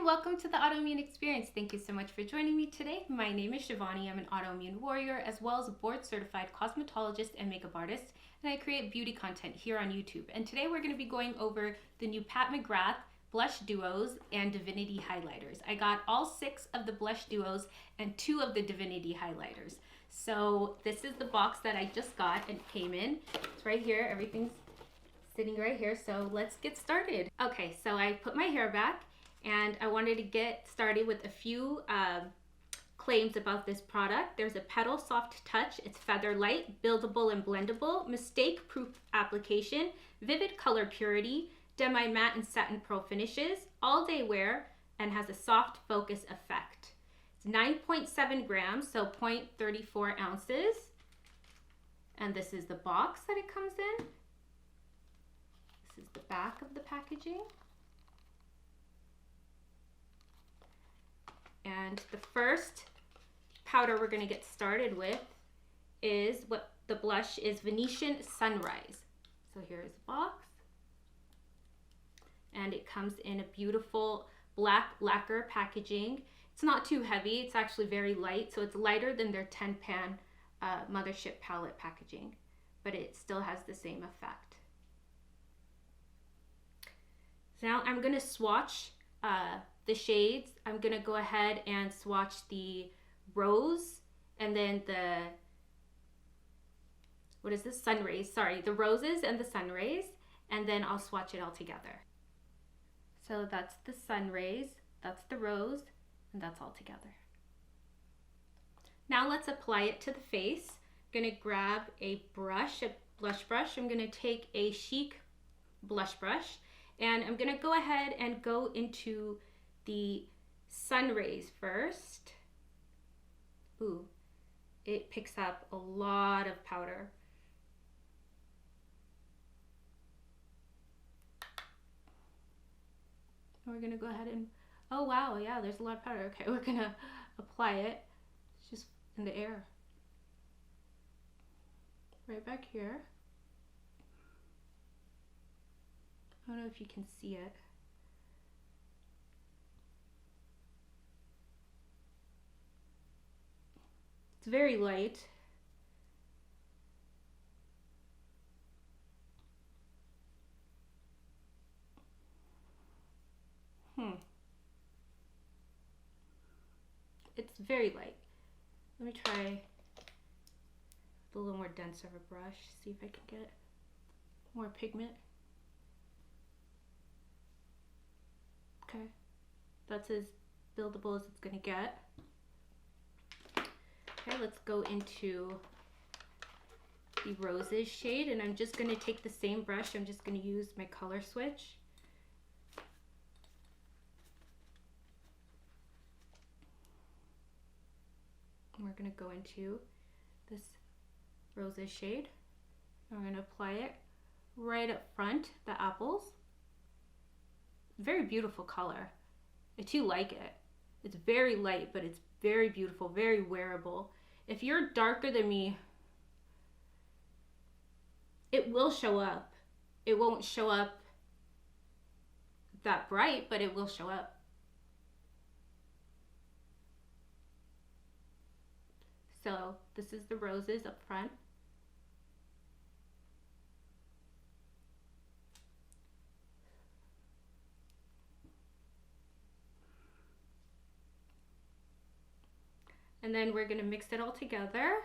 Hi, welcome to the Autoimmune Experience. Thank you so much for joining me today. My name is Shivani. I'm an autoimmune warrior as well as a board certified cosmetologist and makeup artist, and I create beauty content here on YouTube. And today we're going to be going over the new Pat McGrath blush duos and divinity highlighters. I got all 6 of the blush duos and 2 of the divinity highlighters. So this is the box that I just got and it came in. It's right here. Everything's sitting right here. So let's get started. Okay, so I put my hair back and I wanted to get started with a few claims about this product. There's a Petal Soft Touch. It's feather light, buildable and blendable, mistake proof application, vivid color purity, demi matte and satin pro finishes, all day wear, and has a soft focus effect. It's 9.7 grams, so 0.34 ounces. And this is the box that it comes in. This is the back of the packaging. And the first powder we're going to get started with is what the blush is Venetian Sunrise. So here's the box. And it comes in a beautiful black lacquer packaging. It's not too heavy. It's actually very light. So it's lighter than their 10-pan mothership palette packaging, but it still has the same effect. So now I'm going to swatch the shades. I'm going to go ahead and swatch the rose and then the, what is this? Sun rays. Sorry, the roses and the sun rays, and then I'll swatch it all together. So that's the sun rays, that's the rose, and that's all together. Now let's apply it to the face. I'm going to grab a brush, a blush brush. I'm going to take a chic blush brush, and I'm going to go ahead and go into the sun rays first. Ooh, it picks up a lot of powder. We're gonna go ahead and, oh wow, yeah, there's a lot of powder. Okay, we're gonna apply it. It's just in the air. Right back here. I don't know if you can see it. It's very light. It's very light. Let me try with a little more dense of a brush, see if I can get more pigment. Okay, that's as buildable as it's gonna get. Okay, let's go into the roses shade, and I'm just gonna take the same brush. I'm just gonna use my color switch. And we're gonna go into this roses shade. And we're gonna apply it right up front, the apples. Very beautiful color. I too like it. It's very light, but it's very beautiful, very wearable. If you're darker than me, it will show up. It won't show up that bright, but it will show up. So this is the roses up front. And then we're gonna mix it all together.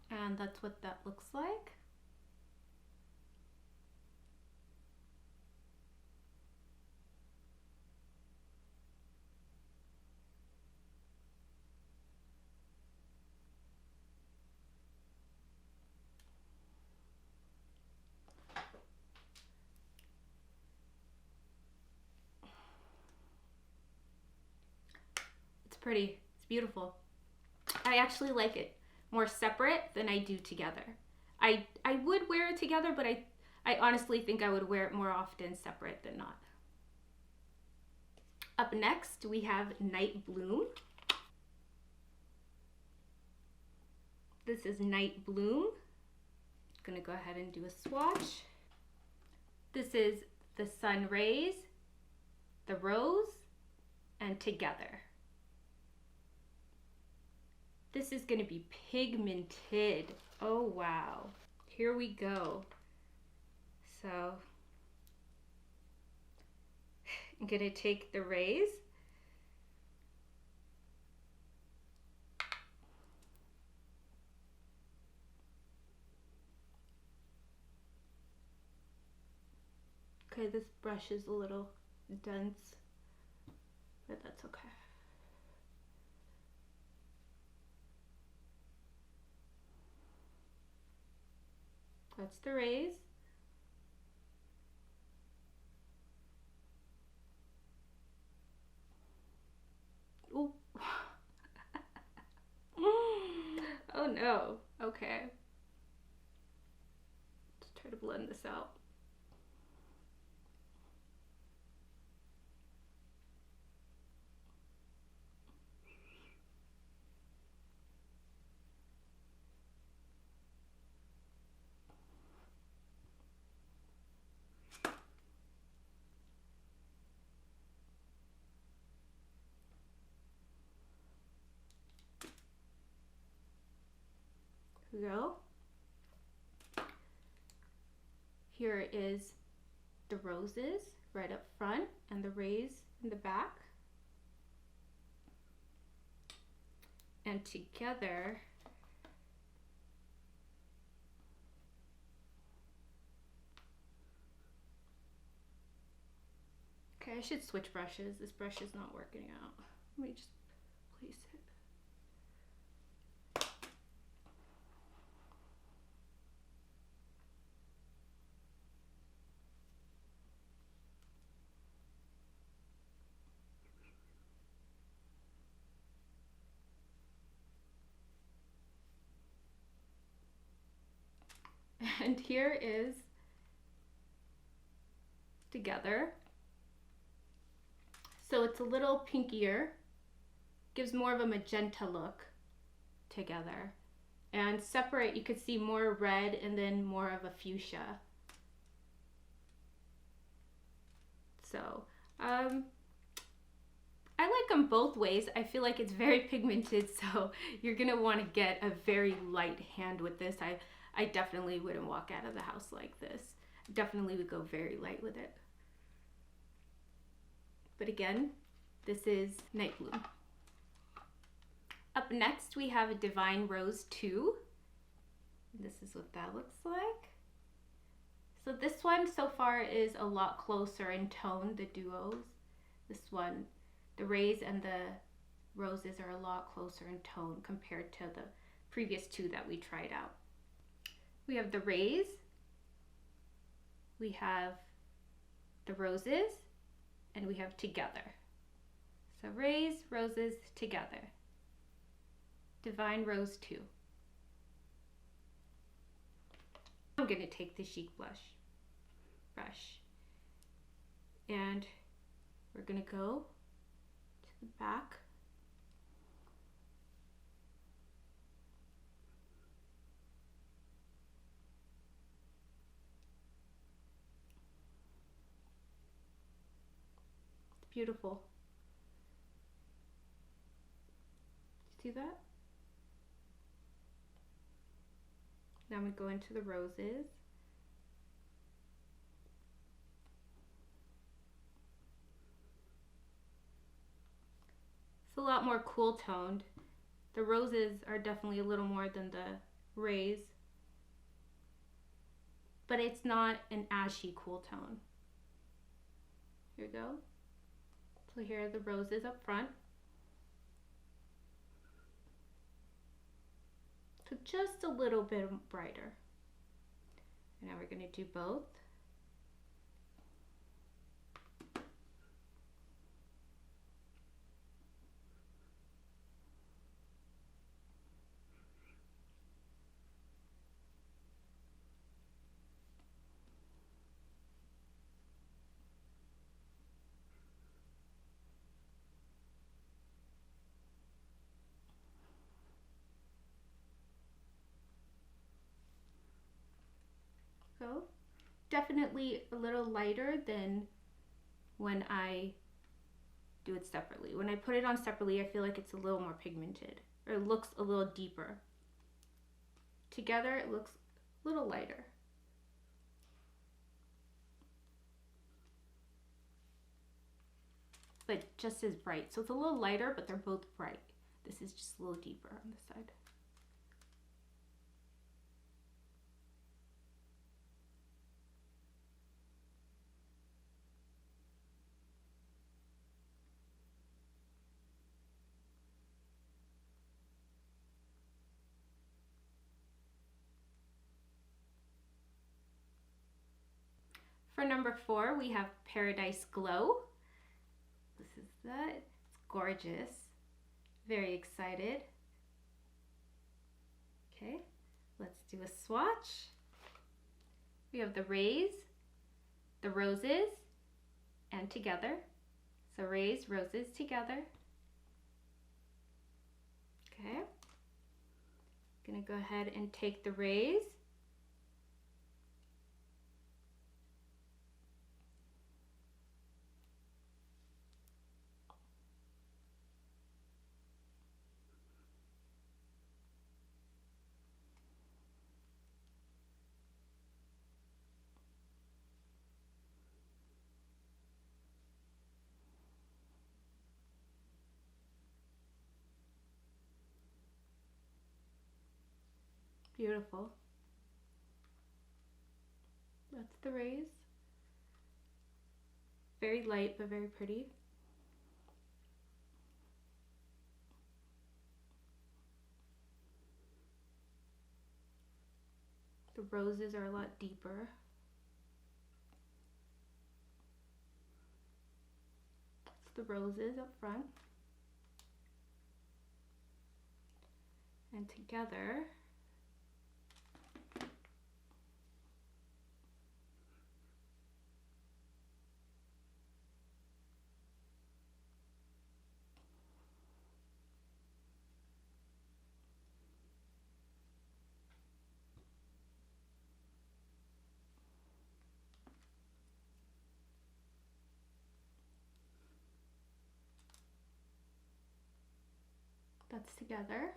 And that's what that looks like. It's pretty, it's beautiful. I actually like it more separate than I do together. I would wear it together, but I honestly think I would wear it more often separate than not. Up next, we have Night Bloom. This is Night Bloom. I'm gonna go ahead and do a swatch. This is the Sun Rays, the Rose, and Together. This is gonna be pigmented. Oh wow, here we go. So I'm gonna take the Rays. Okay, this brush is a little dense, but that's okay. That's the Rays. Ooh. Oh no. Okay. Let's try to blend this out. Here we go. Here is the roses right up front and the rays in the back. And together, okay, I should switch brushes. This brush is not working out. Let me just place it. And here is Together. So it's a little pinkier, gives more of a magenta look together. And separate, you could see more red and then more of a fuchsia. So I like them both ways. I feel like it's very pigmented, so you're gonna want to get a very light hand with this. I definitely wouldn't walk out of the house like this. Definitely would go very light with it. But again, this is Night Bloom. Up next, we have Divine Rose 2. This is what that looks like. So this one so far is a lot closer in tone, the duos. This one, the rays and the roses are a lot closer in tone compared to the previous two that we tried out. We have the rays, we have the roses, and we have Together. So rays, roses, Together. Divine Rose 2. I'm going to take the Chic brush and we're going to go to the back. It's beautiful. See that? Now I'm going to go into the roses. It's a lot more cool toned. The roses are definitely a little more than the rays, but it's not an ashy cool tone. Here we go. So here are the roses up front. So just a little bit brighter. And now we're going to do both. so. Definitely a little lighter than when I do it separately. When I put it on separately, I feel like it's a little more pigmented, or it looks a little deeper. Together, it looks a little lighter. But just as bright. So it's a little lighter, but they're both bright. This is just a little deeper on this side. For number 4, we have Paradise Glow. This is that. It's gorgeous. Very excited. Okay, let's do a swatch. We have the rays, the roses, and together. So rays, roses, together. Okay. Gonna go ahead and take the rays. Beautiful. That's the rays. Very light, but very pretty. The roses are a lot deeper. That's the roses up front. And together, that's together.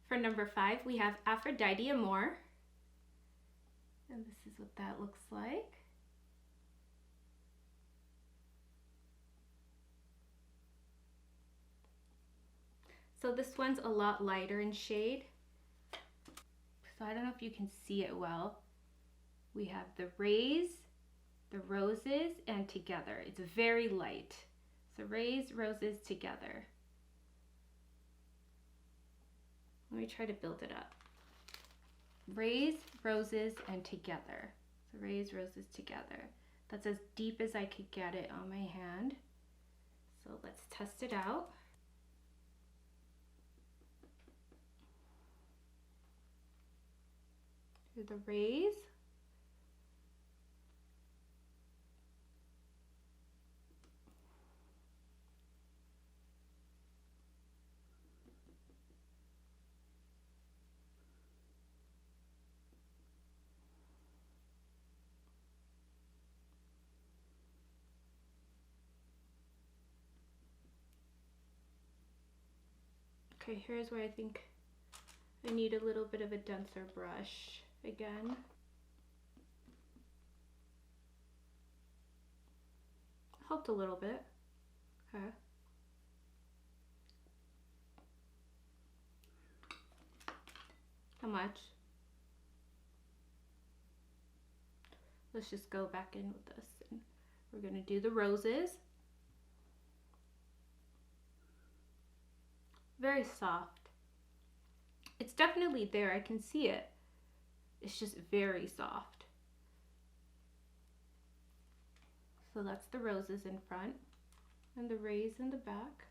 For number 5, we have Aphrodite Amore. And this is what that looks like. So this one's a lot lighter in shade. So I don't know if you can see it well. We have the rays, the roses, and together. It's very light. So rays, roses, together. Let me try to build it up. Rays, roses, and together. So rays, roses, together. That's as deep as I could get it on my hand. So let's test it out. Do the rays. Okay, here's where I think I need a little bit of a denser brush again. Helped a little bit. Okay. How much? Let's just go back in with this. And we're gonna do the roses. Very soft. It's definitely there, I can see it. It's just very soft. So that's the roses in front and the rays in the back.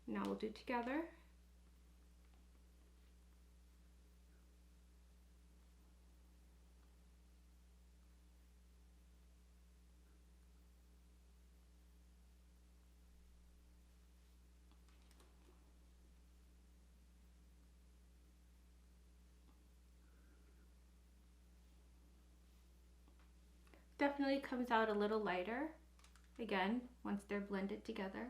Now we'll do together. definitely comes out a little lighter, again, once they're blended together.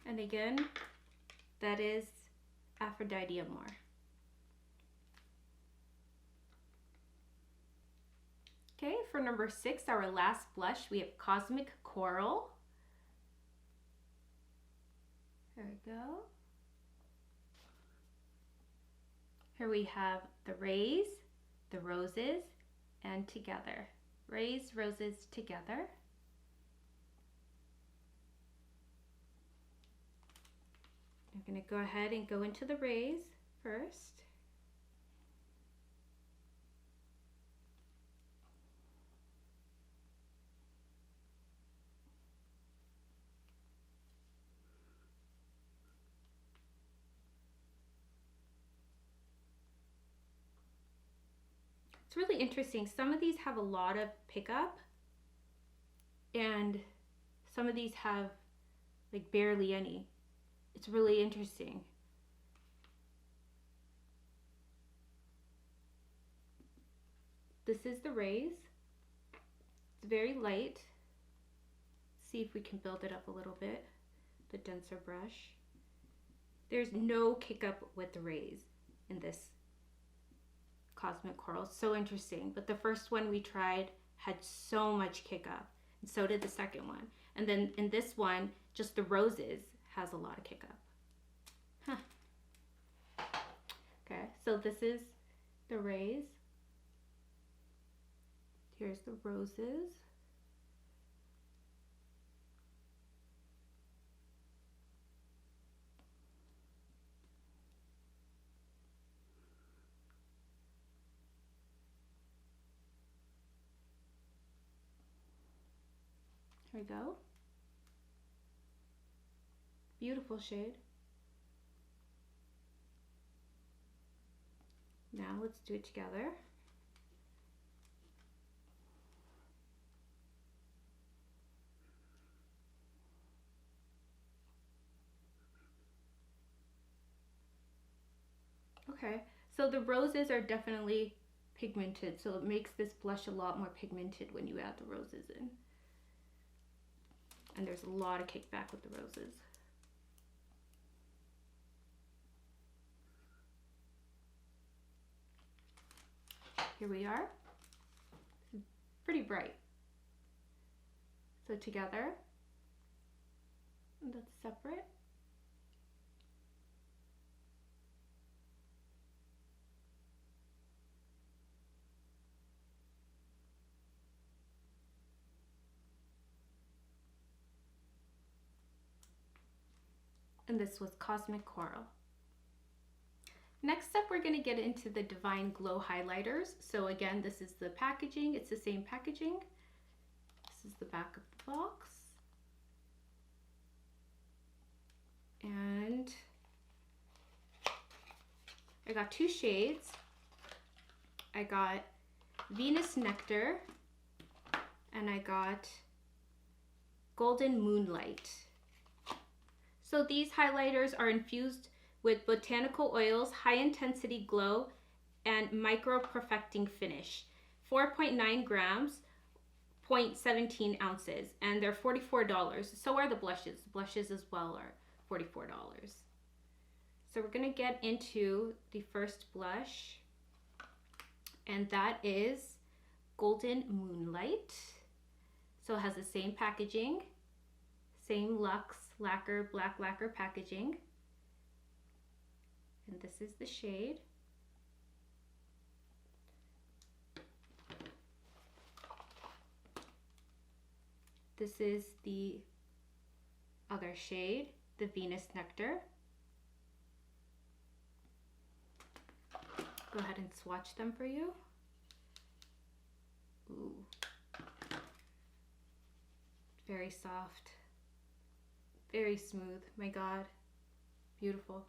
And again, that is Aphrodite Amore. Okay, for number 6, our last blush, we have Cosmic Coral. There we go. Here we have the rays, the roses, and together. Rays, roses, together. I'm going to go ahead and go into the rays first. It's really interesting. Some of these have a lot of pickup, and some of these have like barely any. It's really interesting. This is the rays. It's very light. Let's see if we can build it up a little bit. The denser brush. There's no kick up with the rays in this Cosmic Coral. So interesting. But the first one we tried had so much kick up, and so did the second one. And then in this one, just the roses has a lot of kick up. Huh. Okay, so this is the rays. Here's the roses. Here we go. Beautiful shade. Now let's do it together. Okay, so the roses are definitely pigmented, so it makes this blush a lot more pigmented when you add the roses in. And there's a lot of kickback with the roses. Here we are. Pretty bright. So together, that's separate. And this was Cosmic Coral. Next up, we're going to get into the Divine Glow highlighters. So again, this is the packaging. It's the same packaging. This is the back of the box. And I got 2 shades. I got Venus Nectar and I got Golden Moonlight. So these highlighters are infused with botanical oils, high intensity glow, and micro perfecting finish. 4.9 grams, 0.17 ounces, and they're $44. So are the blushes. Blushes as well are $44. So we're gonna get into the first blush, and that is Golden Moonlight. So it has the same packaging, same Luxe lacquer, black lacquer packaging. And this is the shade. This is the other shade, the Venus Nectar. Go ahead and swatch them for you. Ooh. Very soft. Very smooth. My God. Beautiful.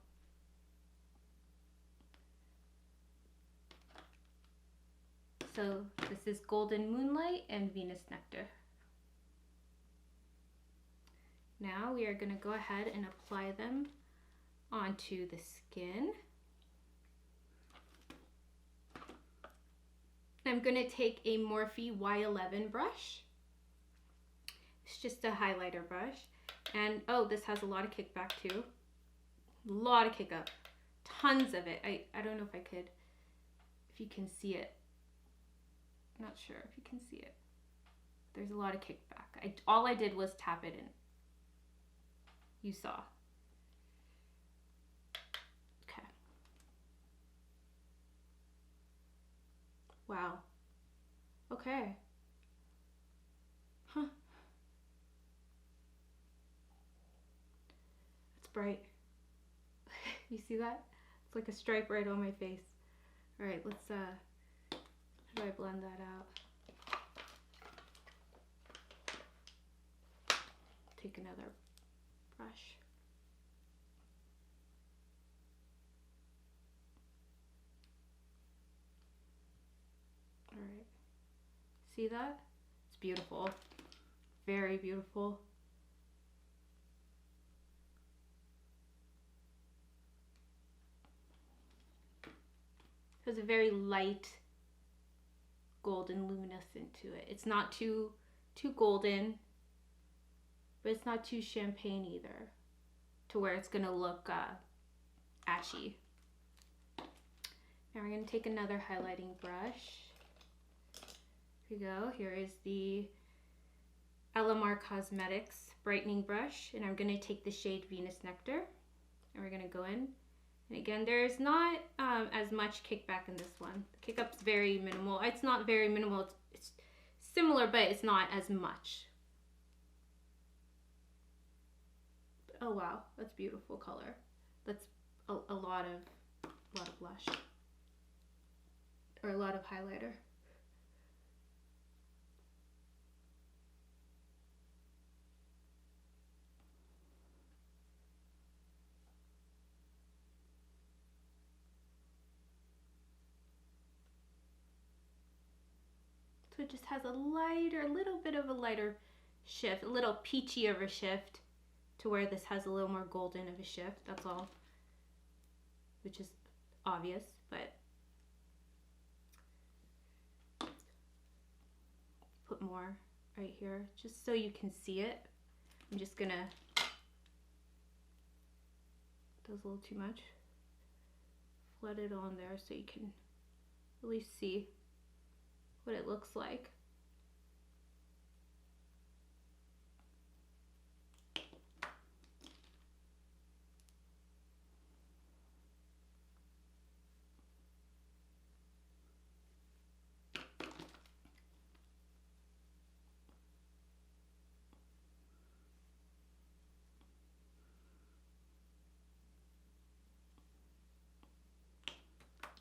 So this is Golden Moonlight and Venus Nectar. Now we are going to go ahead and apply them onto the skin. I'm going to take a Morphe Y11 brush. It's just a highlighter brush. And oh, this has a lot of kickback too. A lot of kick up. Tons of it. I don't know if you can see it. I'm not sure if you can see it. There's a lot of kickback. All I did was tap it in. You saw. Okay. Wow. Okay. Huh. It's bright. You see that? It's like a stripe right on my face. All right, let's how do I blend that out? Take another brush. All right. See that? It's beautiful. Very beautiful. It has a very light golden luminescent to it. It's not too golden, but it's not too champagne either, to where it's gonna look ashy. Now we're gonna take another highlighting brush. Here we go. Here is the LMR Cosmetics brightening brush, and I'm gonna take the shade Venus Nectar, and we're gonna go in. And again, there's not as much kickback in this one. The kickup's very minimal. It's not very minimal. It's similar, but it's not as much. Oh wow, that's beautiful color. That's a lot of blush, or a lot of highlighter. So it just has a little bit of a lighter shift, a little peachy of a shift, to where this has a little more golden of a shift, that's all. Which is obvious, but put more right here, just so you can see it. I'm just gonna, that was a little too much. Flood it on there so you can really see what it looks like.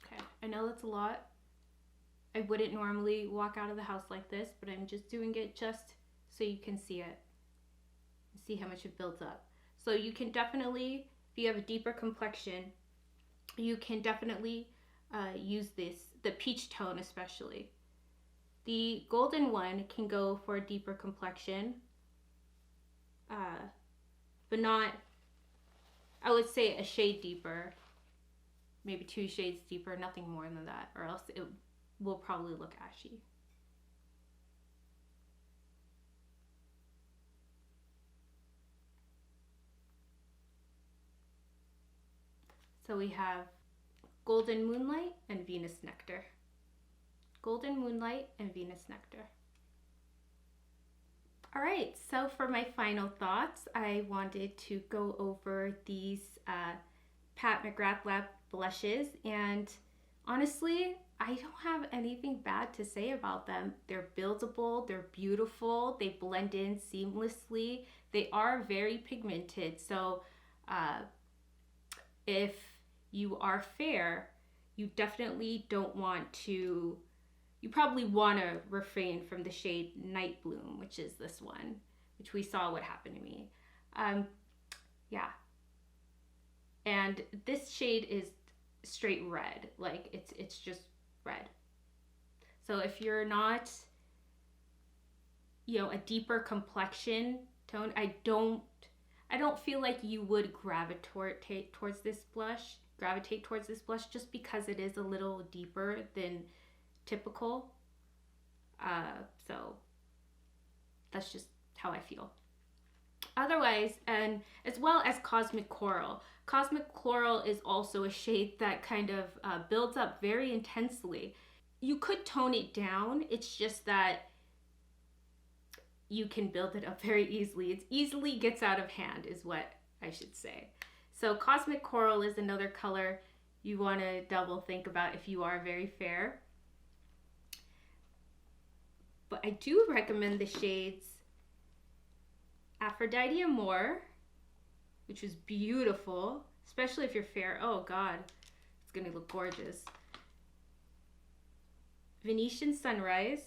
Okay, I know that's a lot. I wouldn't normally walk out of the house like this, but I'm just doing it just so you can see it. See how much it builds up. So you can definitely, if you have a deeper complexion, you can definitely use this, the peach tone especially. The golden one can go for a deeper complexion, but not, I would say a shade deeper, maybe 2 shades deeper, nothing more than that, or else it will probably look ashy. So we have Golden Moonlight and Venus Nectar. Golden Moonlight and Venus Nectar. All right, so for my final thoughts, I wanted to go over these Pat McGrath Lab blushes, and honestly, I don't have anything bad to say about them. They're buildable, they're beautiful, they blend in seamlessly, they are very pigmented, so if you are fair, you definitely don't want to, you probably want to refrain from the shade Night Bloom, which is this one, which we saw what happened to me. Yeah. And this shade is straight red, like it's just red. So if you're not, you know, a deeper complexion tone, I don't feel like you would gravitate towards this blush just because it is a little deeper than typical. So that's just how I feel. Otherwise, and as well as Cosmic Coral. Cosmic Coral is also a shade that kind of builds up very intensely. You could tone it down. It's just that you can build it up very easily. It easily gets out of hand is what I should say. So Cosmic Coral is another color you want to double think about if you are very fair. But I do recommend the shades Aphrodite Amore, which is beautiful, especially if you're fair. Oh God, it's gonna look gorgeous. Venetian Sunrise,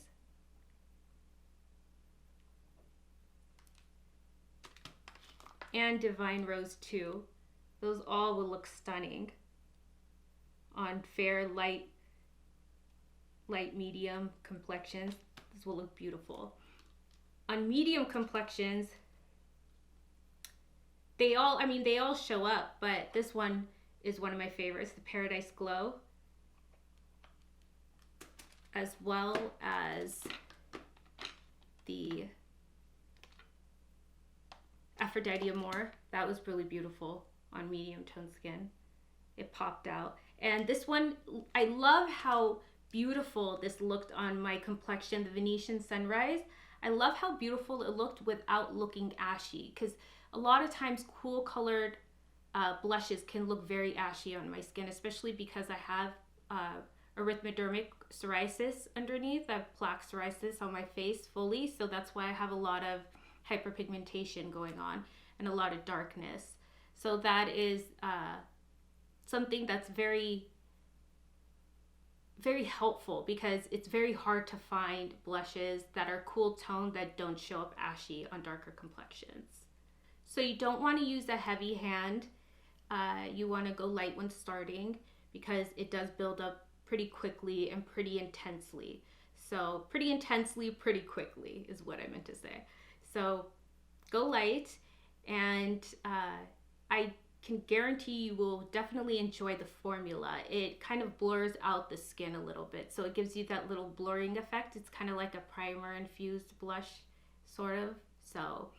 and Divine Rose 2. Those all will look stunning on fair, light, medium complexions. This will look beautiful. On medium complexions, they all show up, but this one is one of my favorites, the Paradise Glow, as well as the Aphrodite Amore. That was really beautiful on medium tone skin. It popped out. And this one, I love how beautiful this looked on my complexion, the Venetian Sunrise. I love how beautiful it looked without looking ashy, because a lot of times cool colored blushes can look very ashy on my skin, especially because I have erythrodermic psoriasis underneath. I have plaque psoriasis on my face fully, so that's why I have a lot of hyperpigmentation going on and a lot of darkness. So that is something that's very, very helpful, because it's very hard to find blushes that are cool toned that don't show up ashy on darker complexions. So you don't want to use a heavy hand. You want to go light when starting, because it does build up pretty quickly and pretty intensely. So pretty intensely, pretty quickly is what I meant to say. So go light, and I can guarantee you will definitely enjoy the formula. It kind of blurs out the skin a little bit, so it gives you that little blurring effect. It's kind of like a primer infused blush, sort of. So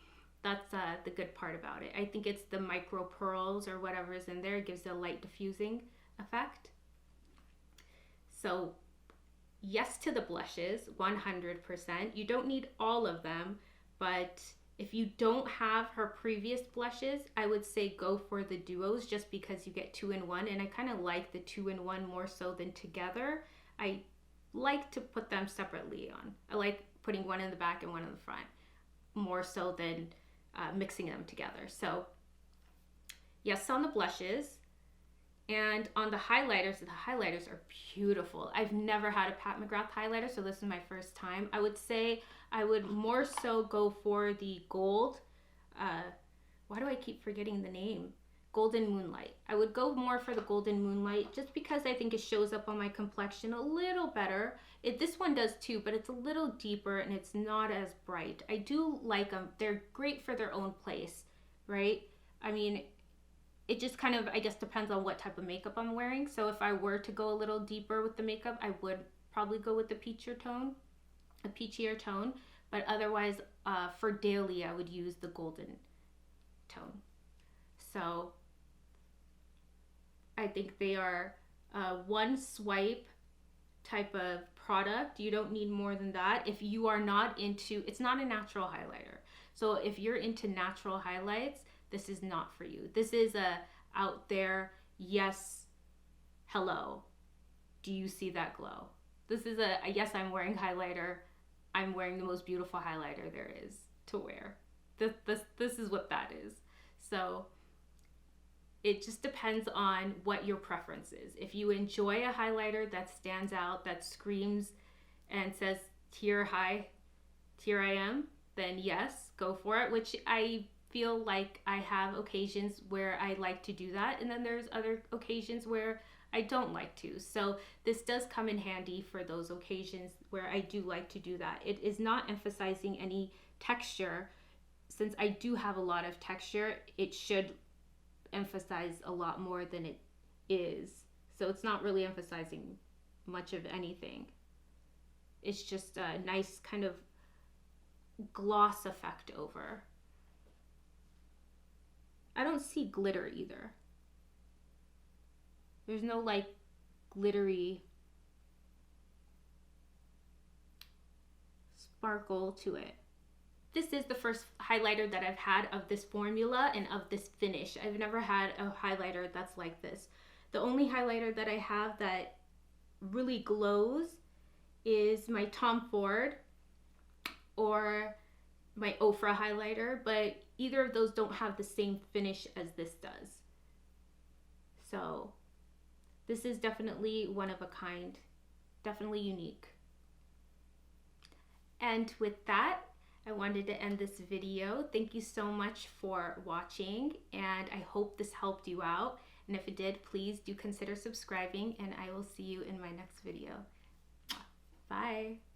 that's the good part about it. I think it's the micro pearls or whatever is in there. It gives a light diffusing effect. So yes to the blushes, 100%. You don't need all of them, but if you don't have her previous blushes, I would say go for the duos, just because you get 2 in 1, and I kind of like the 2 in 1 more so than together. I like to put them separately on. I like putting one in the back and one in the front more so than mixing them together. So yes on the blushes. And on the highlighters are beautiful. I've never had a Pat McGrath highlighter, so this is my first time. I would say I would more so go for the gold. Why do I keep forgetting the name? Golden Moonlight. I would go more for the Golden Moonlight, just because I think it shows up on my complexion a little better. This one does too, but it's a little deeper and it's not as bright. I do like them. They're great for their own place, right? I mean, it just kind of, I guess, depends on what type of makeup I'm wearing. So if I were to go a little deeper with the makeup, I would probably go with the peachier tone. But otherwise, for daily, I would use the golden tone. So I think they are one swipe type of product. You don't need more than that. If you are not into, it's not a natural highlighter. So if you're into natural highlights, this is not for you. This is a out there, yes, hello. Do you see that glow? This is a yes, I'm wearing highlighter. I'm wearing the most beautiful highlighter there is to wear. This is what that is. So it just depends on what your preference is. If you enjoy a highlighter that stands out, that screams and says, here I am, then yes, go for it, which I feel like I have occasions where I like to do that. And then there's other occasions where I don't like to. So this does come in handy for those occasions where I do like to do that. It is not emphasizing any texture. Since I do have a lot of texture, it should emphasize a lot more than it is. So it's not really emphasizing much of anything. It's just a nice kind of gloss effect over. I don't see glitter either. There's no like glittery sparkle to it. This is the first highlighter that I've had of this formula and of this finish. I've never had a highlighter that's like this. The only highlighter that I have that really glows is my Tom Ford or my Ofra highlighter, but either of those don't have the same finish as this does. So this is definitely one of a kind, definitely unique. And with that, I wanted to end this video. Thank you so much for watching, and I hope this helped you out. And if it did, please do consider subscribing, and I will see you in my next video. Bye.